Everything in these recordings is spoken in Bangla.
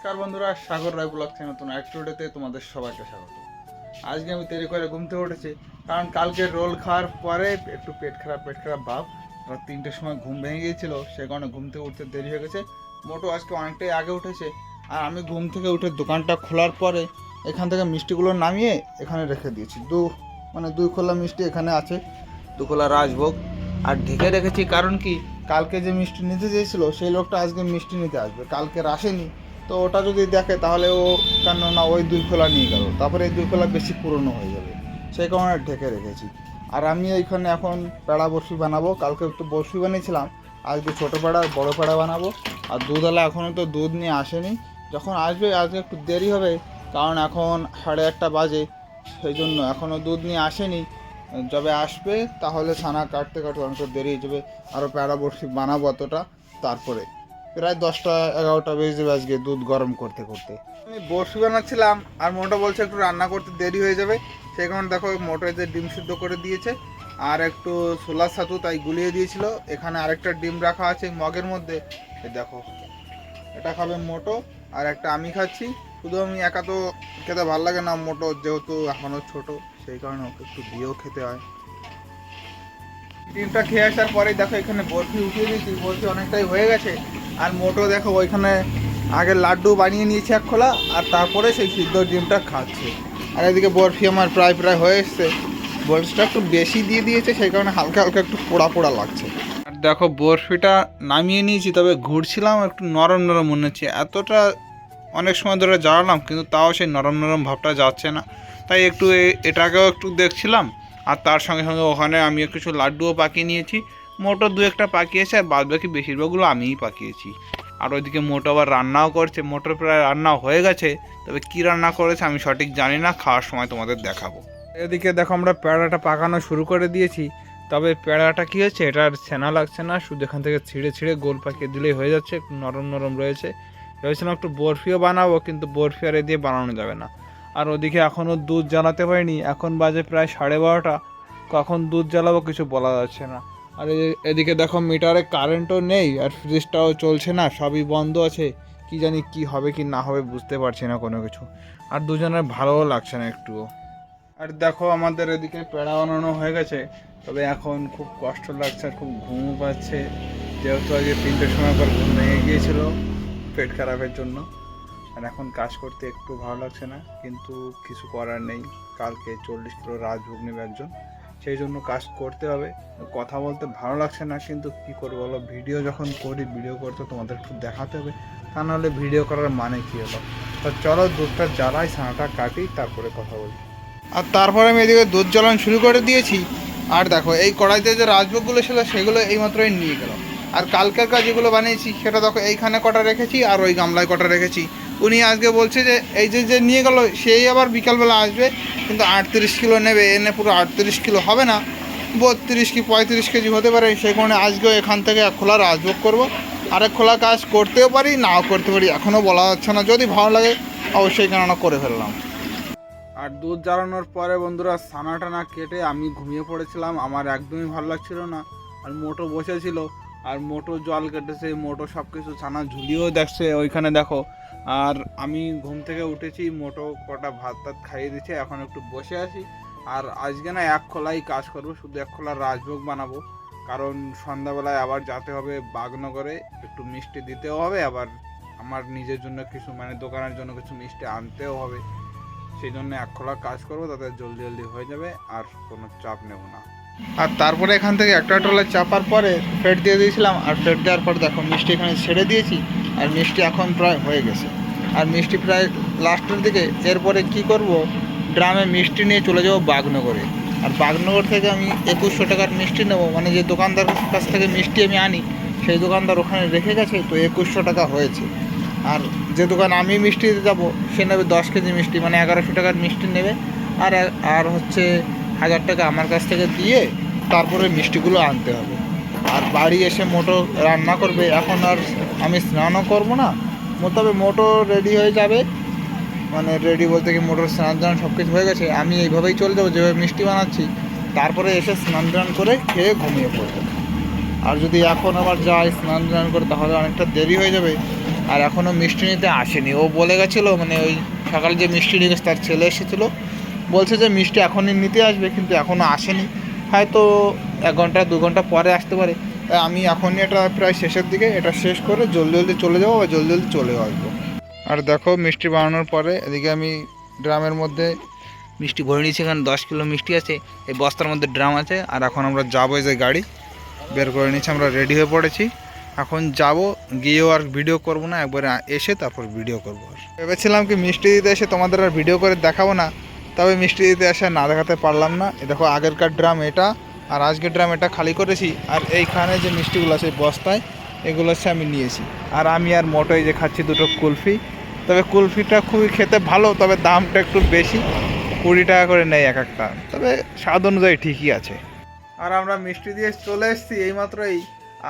নমস্কার বন্ধুরা, সাগর রায় ব্লগসে নতুন এক ভিডিওতে তোমাদের সবাইকে স্বাগত। আজকে আমি দেরি করে ঘুম থেকে উঠেছি, কারণ কালকে রোল খাওয়ার পরে একটু পেট খারাপ ভাব। রাত 3টের সময় ঘুম ভেঙে গিয়েছিল, সে কারণে ঘুম থেকে উঠতে দেরি হয়ে গেছে। মোটো আজকে অনেকটাই আগে উঠেছে, আর আমি ঘুম থেকে উঠে দোকানটা খোলার পরে এখান থেকে মিষ্টিগুলো নামিয়ে এখানে রেখে দিয়েছি। দুই খোলা মিষ্টি এখানে আছে, 2 খোলা রাজভোগ। আর ঢেকে রেখেছি কারণ কি, কালকে যে মিষ্টি নিতে চেয়েছিল সেই লোকটা আজকে মিষ্টি নিতে আসবে, কালকে আসেনি। তো ওটা যদি দেখে তাহলে ও কেননা ওই 2 খোলা নিয়ে গেল, তারপরে এই 2 খোলা বেশি পুরনো হয়ে যাবে, সেই কারণে ঢেকে রেখেছি। আর আমি এইখানে এখন পেড়া বরফি বানাবো। কালকে একটু বরফি বানিয়েছিলাম, আজকে ছোটো পেড়া আর বড়ো পেড়া বানাবো। আর দুধওয়ালা এখনও তো দুধ নিয়ে আসেনি, যখন আসবে আজকে একটু দেরি হবে, কারণ এখন 1:30 বাজে, সেই জন্য এখনও দুধ নিয়ে আসেনি। যবে আসবে তাহলে ছানা কাটতে অনেকটা দেরি হয়ে যাবে, আরও পেড়া বরফি বানাবো অতটা। তারপরে প্রায় 10টা 11টা বেজে যাবে আজকে দুধ গরম করতে করতে। আমি বরফি বানাচ্ছিলাম আর মোটো বলছে একটু রান্না করতে দেরি হয়ে যাবে, সেই কারণে দেখো মোটো যে ডিম সিদ্ধ করে দিয়েছে আর একটু ছোলার ছাতু তাই গুলিয়ে দিয়েছিল। এখানে আরেকটা ডিম রাখা আছে মগের মধ্যে, দেখো এটা খাবে মোটো আর একটা আমি খাচ্ছি। শুধু আমি একা তো খেতে ভালো লাগে না, মোটো যেহেতু এখনও ছোট, সেই কারণে ওকে একটু দিয়েও খেতে হয়। ডিমটা খেয়ে আসার পরেই দেখো এখানে বরফি উঠিয়ে দিয়েছি, বরফি অনেকটাই হয়ে গেছে। আর মোটো দেখো ওইখানে আগে লাড্ডু বানিয়ে নিয়েছে 1 খোলা, আর তারপরে সেই সিদ্ধ ডিমটা খাচ্ছে। আর এদিকে বরফি আমার প্রায় হয়ে এসছে। বরফিটা একটু বেশি দিয়ে দিয়েছে, সেই কারণে হালকা হালকা একটু পোড়া লাগছে। আর দেখো বরফিটা নামিয়ে নিয়েছি, তবে ঘুরছিলাম একটু নরম মনে হচ্ছে। এতটা অনেক সময় ধরে জ্বালালাম কিন্তু তাও সেই নরম ভাবটা যাচ্ছে না, তাই একটু এটাকেও একটু দেখছিলাম। আর তার সঙ্গে সঙ্গে ওখানে আমি কিছু লাড্ডুও পাকিয়ে নিয়েছি, মোটো 2-1টা পাকিয়েছে, আর বাদ বাকি বেশিরভাগগুলো আমিই পাকিয়েছি। আর ওইদিকে মোটো আবার রান্নাও করছে, মোটোর প্রায় রান্না হয়ে গেছে, তবে কী রান্না করেছে আমি সঠিক জানি না, খাওয়ার সময় তোমাদের দেখাবো। এদিকে দেখো আমরা পেড়াটা পাকানো শুরু করে দিয়েছি, তবে পেড়াটা কী হচ্ছে, এটার সেনা লাগছে না, শুধু এখান থেকে ছিঁড়ে গোল পাকিয়ে দিলেই হয়ে যাচ্ছে, একটু নরম রয়েছে। ভেবেছিলাম একটু বরফিও বানাবো, কিন্তু বরফি আর এ দিয়ে বানানো যাবে না। আর ওদিকে এখনও দুধ জ্বালাতে পারিনি, এখন বাজে প্রায় 12:30। কখন দুধ জ্বালাবো কিছু বলা যাচ্ছে না। আর এদিকে দেখো মিটারে কারেন্টও নেই, আর ফ্রিজটাও চলছে না, সবই বন্ধ আছে। কি জানি কি হবে কি না হবে বুঝতে পারছি না কোনো কিছু, আর দুজনের ভালোও লাগছে না একটুও। আর দেখো আমাদের এদিকে পেড়া বানানো হয়ে গেছে, তবে এখন খুব কষ্ট লাগছে আর খুব ঘুমও পাচ্ছে, যেহেতু আগে 3টের সময় পর ঘুম ভেঙে গিয়েছিল পেট খারাপের জন্য। আর এখন কাজ করতে একটু ভালো লাগছে না, কিন্তু কিছু করার নেই, কালকে 40 কিলো রাজভোগ নেবে একজন, সেই জন্য কাজ করতে হবে। কথা বলতে ভালো লাগছে না, কিন্তু কী করবো বলো, ভিডিও যখন করি ভিডিও করতে তোমাদের একটু দেখাতে হবে, তা নাহলে ভিডিও করার মানে কী হলো। তো চলো দুধটা জ্বালাই, ছানাটা কাটি, তারপরে কথা বলি। আর তারপরে আমি এদিকে দুধ জ্বালানো শুরু করে দিয়েছি। আর দেখো এই কড়াইতে যে রাজভোগগুলো ছিল সেগুলো এইমাত্রই নিয়ে গেল। আর কালকের কাজ যেগুলো বানিয়েছি সেটা দেখো এইখানে কটা রেখেছি আর ওই গামলায় কটা রেখেছি। উনি আজকে বলছে যে এই যে নিয়ে গেল সেই আবার বিকালবেলা আসবে, কিন্তু 38 কিলো নেবে, এনে পুরো 38 কিলো হবে না, 32 কি 35 কেজি হতে পারে। সেই কারণে আজকেও এখান থেকে 1 খোলা রাজভোগ করবো, আর 1 খোলা কাজ করতেও পারি নাও করতে পারি, এখনও বলা যাচ্ছে না, যদি ভালো লাগে অবশ্যই কেননা করে ফেললাম। আর দুধ জ্বালানোর পরে বন্ধুরা ছানাটা না কেটে আমি ঘুমিয়ে পড়েছিলাম, আমার একদমই ভালো লাগছিল না। আর মোটো বসেছিল, আর মোটো জল কেটেছে, মোটো সব কিছু ছানা ঝুলিয়েও দেখছে ওইখানে দেখো। আর আমি ঘুম থেকে উঠেছি, মোটো কটা ভাত খাইয়ে দিচ্ছে, এখন একটু বসে আছি। আর আজকে না 1 খোলাই কাজ করবো, শুধু 1 খোলা রাজভোগ বানাবো, কারণ সন্ধ্যাবেলায় আবার যেতে হবে বাগনগরে, একটু মিষ্টি দিতেও হবে, আবার আমার নিজের জন্য কিছু দোকানের জন্য কিছু মিষ্টি আনতেও হবে। সেই জন্য 1 খোলা কাজ করবো, তাতে জলদি হয়ে যাবে, আর কোনো চাপ নেব না। আর তারপরে এখান থেকে একটা ট্রলে চাপার পরে ফেট দিয়ে দিয়েছিলাম, আর ফেট দেওয়ার পর দেখো মিষ্টি এখানে ছেড়ে দিয়েছি, আর মিষ্টি এখন প্রায় হয়ে গেছে, আর মিষ্টি প্রায় লাস্টের দিকে। এরপরে কি করব, ড্রামে মিষ্টি নিয়ে চলে যাবো বাগনগরে। আর বাগনগর থেকে আমি 2100 টাকার মিষ্টি নেবো, যে দোকানদার কাছ থেকে মিষ্টি আমি আনি সেই দোকানদার ওখানে রেখে গেছে, তো 2100 টাকা হয়েছে। আর যে দোকান আমি মিষ্টি দিতে যাবো সে নেবে 10 কেজি মিষ্টি, 1100 টাকার মিষ্টি নেবে। আর হচ্ছে 1000 টাকা আমার কাছ থেকে দিয়ে তারপরে মিষ্টিগুলো আনতে হবে। আর বাড়ি এসে মোটো রান্না করবে, এখন আর আমি স্নানও করবো না, তবে মোটো রেডি হয়ে যাবে, রেডি বলতে কি মোটর স্নান সব কিছু হয়ে গেছে, আমি এইভাবেই চলে যাবো যেভাবে মিষ্টি বানাচ্ছি, তারপরে এসে স্নান করে খেয়ে ঘুমিয়ে পড়বো। আর যদি এখন আবার যাই স্নান করে তাহলে অনেকটা দেরি হয়ে যাবে, আর এখনও মিষ্টি নিতে আসেনি। ও বলে গেছিলো মানে ওই সকালে যে মিষ্টি নিয়ে গেছে তার ছেলে এসেছিলো, বলছে যে মিষ্টি এখনই নিতে আসবে, কিন্তু এখনও আসেনি। হয়তো 1 ঘন্টা 2 ঘন্টা পরে আসতে পারে। তাই আমি এখনই এটা প্রায় শেষের দিকে এটা শেষ করে জলদি জলদি চলে যাবো বা জলদি জলদি চলে আসবো। আর দেখো মিষ্টি বানানোর পরে এদিকে আমি ড্রামের মধ্যে মিষ্টি ভরে নিয়েছি। এখানে 10 কিলো মিষ্টি আছে, এই বস্তার মধ্যে ড্রাম আছে। আর এখন আমরা যাবো, এই যে গাড়ি বের করে নিচ্ছি, আমরা রেডি হয়ে পড়েছি। এখন যাব, গিয়েও আর ভিডিও করব না, একবারে এসে তারপর ভিডিও করবো। আর ভেবেছিলাম কি মিষ্টি দিতে এসে তোমাদের আর ভিডিও করে দেখাবো না, তবে মিষ্টি দিতে এসে না দেখাতে পারলাম না। এ দেখো আগেরকার ড্রাম এটা, আর আজকের ড্রাম এটা খালি করেছি। আর এইখানে যে মিষ্টিগুলো আছে বস্তায়, এগুলো হচ্ছে আমি নিয়েছি। আর আমি আর মোটোই যে খাচ্ছি দুটো কুলফি। তবে কুলফিটা খুবই খেতে ভালো, তবে দামটা একটু বেশি, 20 টাকা করে নেয় এক একটা, তবে স্বাদ অনুযায়ী ঠিকই আছে। আর আমরা মিষ্টি দিয়ে চলে এসেছি এইমাত্রই।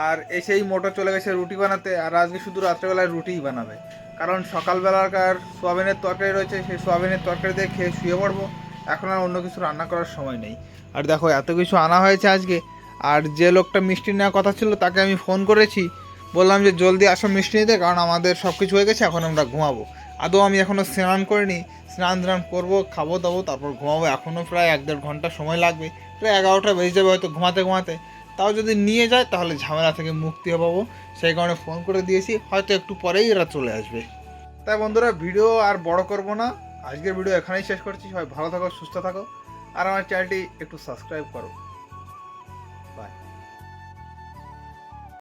আর এসেই মোটর চলে গেছে রুটি বানাতে। আর আজকে শুধু রাত্রেবেলায় রুটিই বানাবে, কারণ সকালবেলাকার সোয়াবিনের তরকারি রয়েছে, সেই সোয়াবিনের তরকারি দিয়ে খেয়ে শুয়ে পড়বো। এখন আর অন্য কিছু রান্না করার সময় নেই। আর দেখো এত কিছু আনা হয়েছে আজকে। আর যে লোকটা মিষ্টি নেওয়ার কথা ছিল তাকে আমি ফোন করেছি, বললাম যে জলদি আসো মিষ্টি নিতে, কারণ আমাদের সব কিছু হয়ে গেছে, এখন আমরা ঘুমাবো। আদৌ আমি এখনও স্নান করিনি, স্নান করবো, খাবো দাবো, তারপর ঘুমাবো। এখনও প্রায় 1-1.5 ঘন্টা সময় লাগবে, প্রায় 11টা বেজে যাবে হয়তো ঘুমাতে ঘুমাতে। তাও যদি নিয়ে যায় তাহলে ঝামেলা থেকে মুক্তি পাবো, সেই কারণে ফোন করে দিয়েছি, হয়তো একটু পরেই এরা চলে আসবে। তাই বন্ধুরা ভিডিও আর বড় করব না, আজকের ভিডিও এখানেই শেষ করছি। সবাই ভালো থাকো, সুস্থ থাকো, আর আমার চ্যানেলটি একটু সাবস্ক্রাইব করো। বাই।